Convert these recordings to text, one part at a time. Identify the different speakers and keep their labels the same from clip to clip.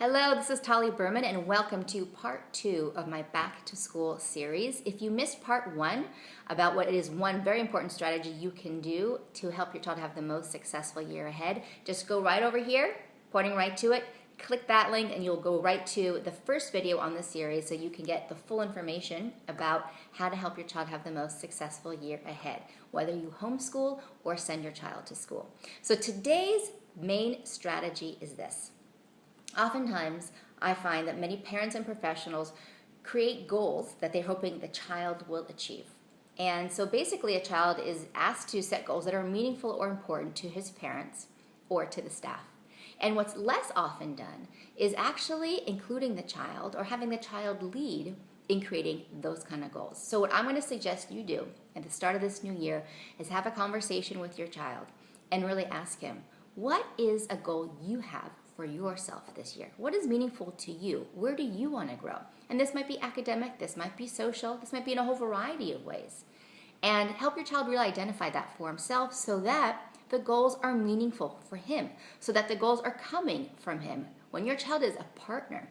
Speaker 1: Hello, this is Tali Berman and welcome to part 2 of my Back to School series. If you missed part 1 about what is one very important strategy you can do to help your child have the most successful year ahead, just go right over here, pointing right to it, click that link and you'll go right to the first video on the series so you can get the full information about how to help your child have the most successful year ahead, whether you homeschool or send your child to school. So today's main strategy is this. Oftentimes, I find that many parents and professionals create goals that they're hoping the child will achieve. And so basically a child is asked to set goals that are meaningful or important to his parents or to the staff. And what's less often done is actually including the child or having the child lead in creating those kind of goals. So what I'm going to suggest you do at the start of this new year is have a conversation with your child and really ask him, what is a goal you have for yourself this year? What is meaningful to you? Where do you want to grow? And this might be academic, this might be social, this might be in a whole variety of ways. And help your child really identify that for himself so that the goals are meaningful for him, so that the goals are coming from him. When your child is a partner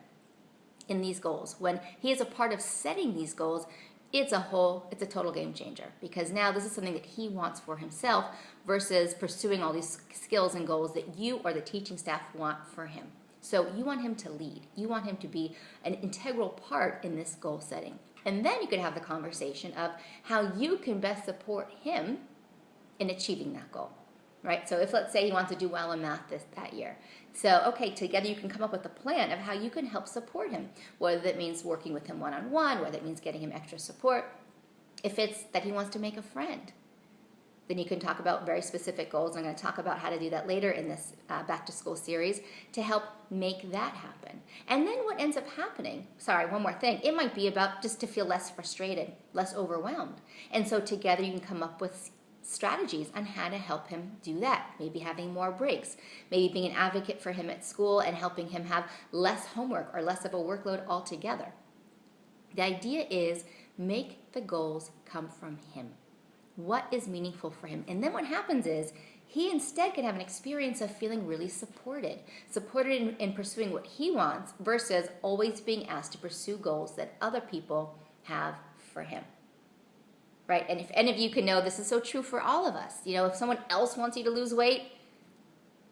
Speaker 1: in these goals, when he is a part of setting these goals, it's a total game changer, because now this is something that he wants for himself versus pursuing all these skills and goals that you or the teaching staff want for him. So you want him to lead. You want him to be an integral part in this goal setting. And then you could have the conversation of how you can best support him in achieving that goal. Right? So if, let's say, he wants to do well in math that year. So, okay, together you can come up with a plan of how you can help support him, whether that means working with him one-on-one, whether it means getting him extra support. If it's that he wants to make a friend, then you can talk about very specific goals. I'm going to talk about how to do that later in this Back to School series to help make that happen. And then what ends up happening, one more thing, it might be about just to feel less frustrated, less overwhelmed. And so together you can come up with strategies on how to help him do that. Maybe having more breaks, maybe being an advocate for him at school and helping him have less homework or less of a workload altogether. The idea is make the goals come from him. What is meaningful for him? And then what happens is he instead can have an experience of feeling really supported in pursuing what he wants versus always being asked to pursue goals that other people have for him. Right? And if any of you can know, this is so true for all of us. You know, if someone else wants you to lose weight,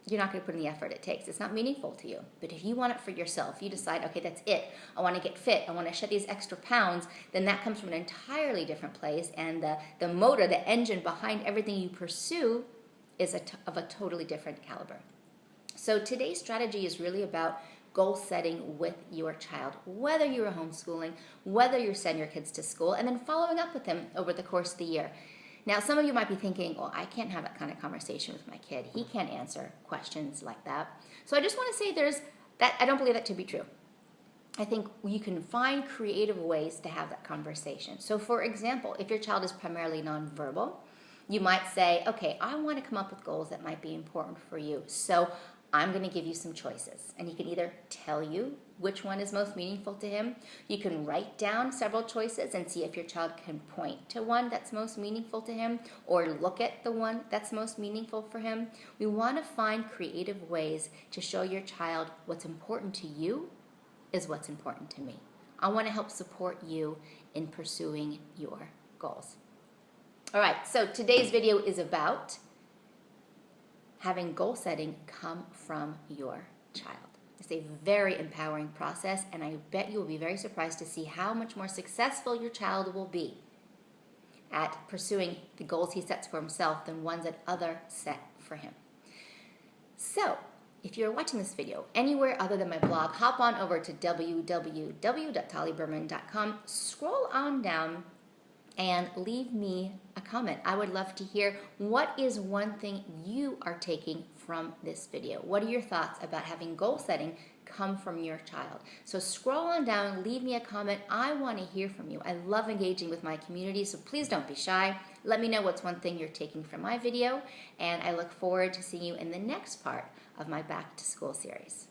Speaker 1: you're not going to put in the effort it takes. It's not meaningful to you. But if you want it for yourself, you decide, okay, that's it. I want to get fit. I want to shed these extra pounds. Then that comes from an entirely different place. And the motor, the engine behind everything you pursue is of a totally different caliber. So today's strategy is really about goal setting with your child, whether you're homeschooling, whether you're sending your kids to school, and then following up with them over the course of the year. Now, some of you might be thinking, well, I can't have that kind of conversation with my kid. He can't answer questions like that. So I just want to say I don't believe that to be true. I think you can find creative ways to have that conversation. So for example, if your child is primarily nonverbal, you might say, okay, I want to come up with goals that might be important for you. So I'm going to give you some choices. And he can either tell you which one is most meaningful to him. You can write down several choices and see if your child can point to one that's most meaningful to him or look at the one that's most meaningful for him. We want to find creative ways to show your child what's important to you is what's important to me. I want to help support you in pursuing your goals. All right, so today's video is about having goal setting come from your child. It's a very empowering process, and I bet you will be very surprised to see how much more successful your child will be at pursuing the goals he sets for himself than ones that others set for him. So, if you're watching this video anywhere other than my blog, hop on over to www.taliberman.com, scroll on down, and leave me a comment. I would love to hear what is one thing you are taking from this video. What are your thoughts about having goal setting come from your child? So scroll on down, leave me a comment. I want to hear from you. I love engaging with my community, so please don't be shy. Let me know what's one thing you're taking from my video, and I look forward to seeing you in the next part of my Back to School series.